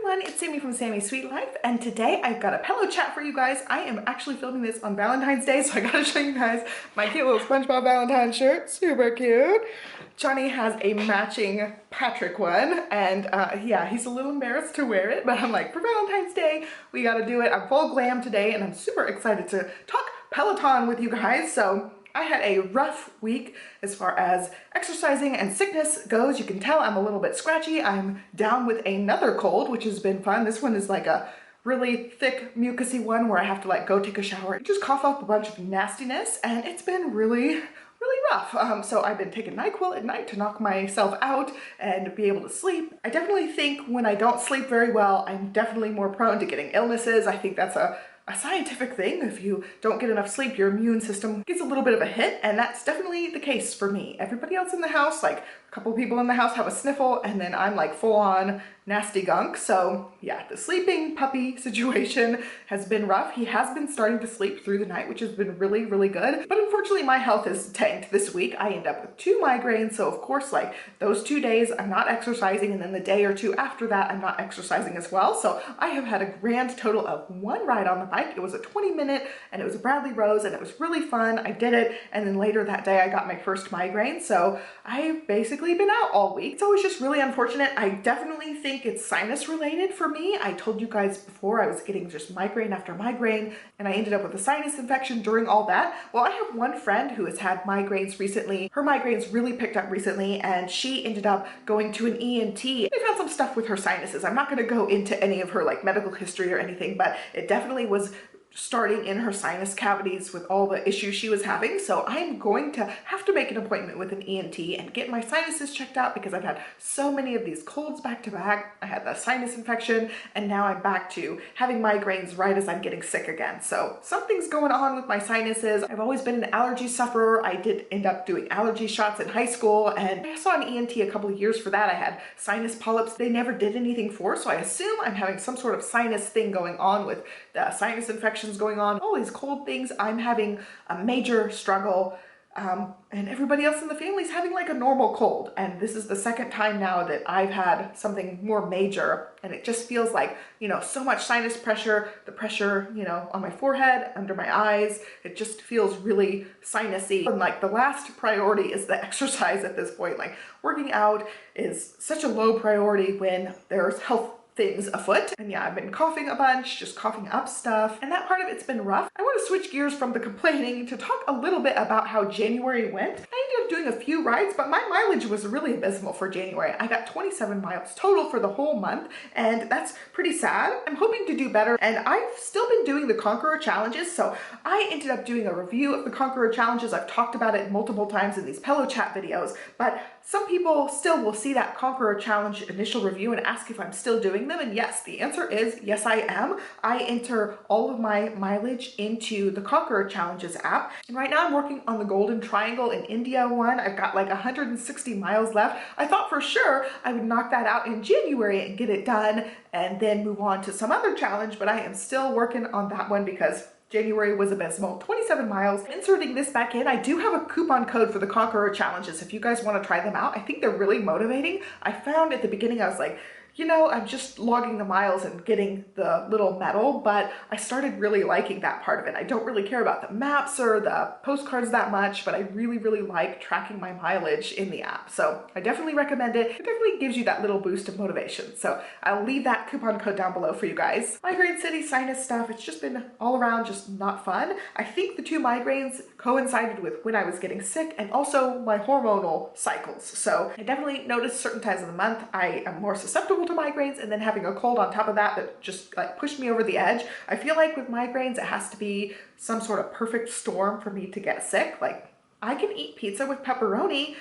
everyone, it's Sami from Sami's Sweet Life, and today I've got a pillow chat for you guys. I am actually filming this on Valentine's Day, so I gotta show you guys my cute little SpongeBob Valentine shirt. Super cute. Johnny has a matching Patrick one, and yeah, he's a little embarrassed to wear it, but I'm like, for Valentine's Day, we gotta do it. I'm full glam today, and I'm super excited to talk Peloton with you guys. So I had a rough week as far as exercising and sickness goes. You can tell I'm a little bit scratchy. I'm down with another cold, which has been fun. This one is like a really thick, mucusy one where I have to like go take a shower and just cough up a bunch of nastiness, and it's been really rough. So I've been taking NyQuil at night to knock myself out and be able to sleep. I definitely think when I don't sleep very well, I'm definitely more prone to getting illnesses. I think that's a scientific thing. If you don't get enough sleep, your immune system gets a little bit of a hit, and that's definitely the case for me. Everybody else in the house, like a couple people in the house have a sniffle, and then I'm like full on nasty gunk. So yeah, the sleeping puppy situation has been rough. He has been starting to sleep through the night, which has been really good. But unfortunately, my health is tanked this week. I end up with 2 migraines. So of course, like those 2 days I'm not exercising, and then the day or 2 after that, I'm not exercising as well. So I have had a grand total of 1 ride on the bike. It was a 20-minute, and it was a Bradley Rose, and it was really fun. I did it, and then later that day I got my first migraine. So I've basically been out all week. It's always just really unfortunate. I definitely think it's sinus related for me. I told you guys before I was getting just migraine after migraine, and I ended up with a sinus infection during all that. Well, I have one friend who has had migraines recently. Her migraines really picked up recently, and she ended up going to an ENT. They found some stuff with her sinuses. I'm not going to go into any of her like medical history or anything, but it definitely was starting in her sinus cavities with all the issues she was having. So I'm going to have to make an appointment with an ENT and get my sinuses checked out, because I've had so many of these colds back to back. I had the sinus infection, and now I'm back to having migraines right as I'm getting sick again. So something's going on with my sinuses. I've always been an allergy sufferer. I did end up doing allergy shots in high school, and I saw an ENT a couple of years for that. I had sinus polyps they never did anything for, so I assume I'm having some sort of sinus thing going on with the sinus infections going on, all these cold things. I'm having a major struggle, and everybody else in the family is having like a normal cold. And this is the second time now that I've had something more major, and it just feels like, you know, so much sinus pressure, the pressure, you know, on my forehead, under my eyes. It just feels really sinusy. And like the last priority is the exercise at this point. Like working out is such a low priority when there's health things afoot. And yeah, I've been coughing a bunch, just coughing up stuff, and that part of it's been rough. I want to switch gears from the complaining to talk a little bit about how January went. I ended up doing a few rides, but my mileage was really abysmal for January. I got 27 miles total for the whole month, and that's pretty sad. I'm hoping to do better, and I've still been doing the Conqueror challenges. So I ended up doing a review of the Conqueror challenges. I've talked about it multiple times in these PELOCHAT videos, but some people still will see that Conqueror challenge initial review and ask if I'm still doing them, and yes, the answer is yes, I am. I enter all of my mileage into the Conqueror challenges app, and right now I'm working on the Golden Triangle in India one. I've got like 160 miles left. I thought for sure I would knock that out in January and get it done and then move on to some other challenge, but I am still working on that one because January was abysmal. 27 miles. Inserting this back in, I do have a coupon code for the Conqueror challenges if you guys want to try them out. I think they're really motivating. I found at the beginning I was like, you know, I'm just logging the miles and getting the little medal, but I started really liking that part of it. I don't really care about the maps or the postcards that much, but I really like tracking my mileage in the app. So I definitely recommend it. It definitely gives you that little boost of motivation. So I'll leave that coupon code down below for you guys. Migraine City sinus stuff, it's just been all around just not fun. I think the 2 migraines coincided with when I was getting sick and also my hormonal cycles. So I definitely noticed certain times of the month I am more susceptible to migraines, and then having a cold on top of that just like pushed me over the edge. I feel like with migraines it has to be some sort of perfect storm for me to get sick. Like I can eat pizza with pepperoni,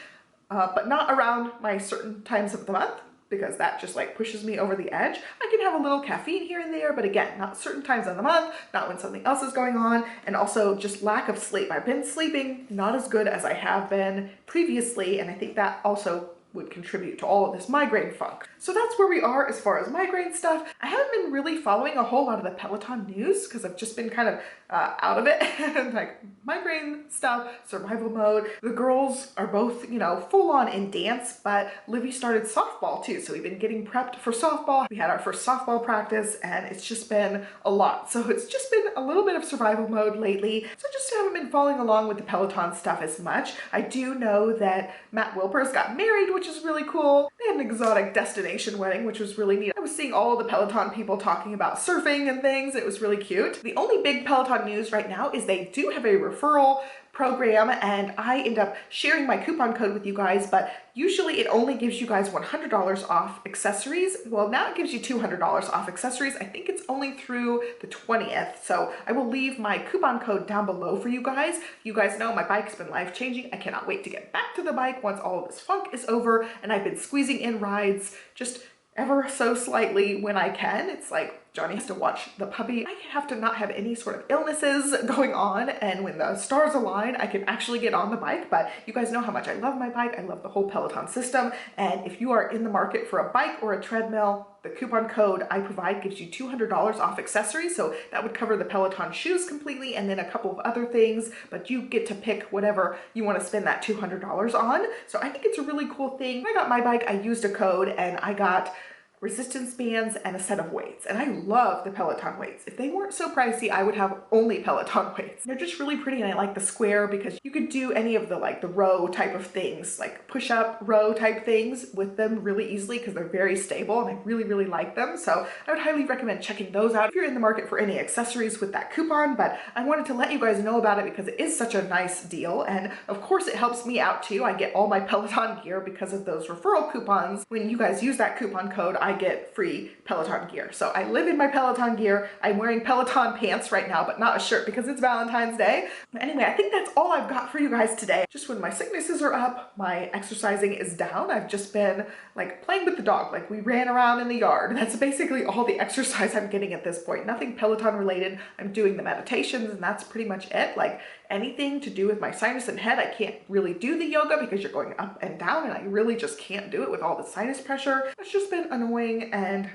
but not around my certain times of the month, because that just like pushes me over the edge. I can have a little caffeine here and there, but again, not certain times of the month, not when something else is going on, and also just lack of sleep. I've been sleeping not as good as I have been previously, and I think that also would contribute to all of this migraine funk. So that's where we are as far as migraine stuff. I haven't been really following a whole lot of the Peloton news because I've just been kind of out of it. And like migraine stuff, survival mode. The girls are both, you know, full on in dance, but Livy started softball too. So we've been getting prepped for softball. We had our first softball practice and it's just been a lot. So it's just been a little bit of survival mode lately. So I just haven't been following along with the Peloton stuff as much. I do know that Matt Wilpers got married, which is really cool. They had an exotic destination wedding, which was really neat. I was seeing all the Peloton people talking about surfing and things. It was really cute. The only big Peloton news right now is they do have a referral program, and I end up sharing my coupon code with you guys, but usually it only gives you guys $100 off accessories. Well, now it gives you $200 off accessories. I think it's only through the 20th. So I will leave my coupon code down below for you guys. You guys know my bike's been life-changing. I cannot wait to get back to the bike once all of this funk is over, and I've been squeezing in rides just ever so slightly when I can. It's like Johnny has to watch the puppy. I have to not have any sort of illnesses going on, and when the stars align, I can actually get on the bike. But you guys know how much I love my bike. I love the whole Peloton system, and if you are in the market for a bike or a treadmill, the coupon code I provide gives you $200 off accessories, so that would cover the Peloton shoes completely and then a couple of other things, but you get to pick whatever you want to spend that $200 on. So I think it's a really cool thing. When I got my bike, I used a code and I got resistance bands and a set of weights, and I love the Peloton weights. If they weren't so pricey, I would have only Peloton weights. They're just really pretty, and I like the square because you could do any of the like the row type of things, like push up row type things with them really easily because they're very stable, and I really like them. So I would highly recommend checking those out if you're in the market for any accessories with that coupon. But I wanted to let you guys know about it because it is such a nice deal, and of course it helps me out too. I get all my Peloton gear because of those referral coupons. When you guys use that coupon code, I get free Peloton gear. So I live in my Peloton gear. I'm wearing Peloton pants right now, but not a shirt because it's Valentine's Day. But anyway, I think that's all I've got for you guys today. Just when my sicknesses are up, my exercising is down. I've just been like playing with the dog. Like we ran around in the yard. That's basically all the exercise I'm getting at this point. Nothing Peloton related. I'm doing the meditations and that's pretty much it. Like anything to do with my sinus and head, I can't really do the yoga because you're going up and down and I really just can't do it with all the sinus pressure. It's just been annoying and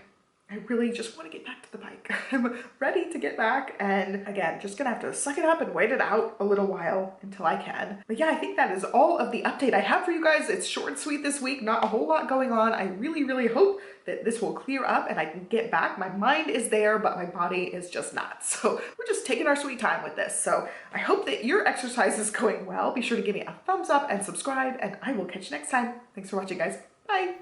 I really just want to get back to the bike. I'm ready to get back, and again, just gonna have to suck it up and wait it out a little while until I can. But yeah, I think that is all of the update I have for you guys. It's short and sweet this week, not a whole lot going on. I really hope that this will clear up and I can get back. My mind is there, but my body is just not. So we're just taking our sweet time with this. So I hope that your exercise is going well. Be sure to give me a thumbs up and subscribe, and I will catch you next time. Thanks for watching, guys. Bye.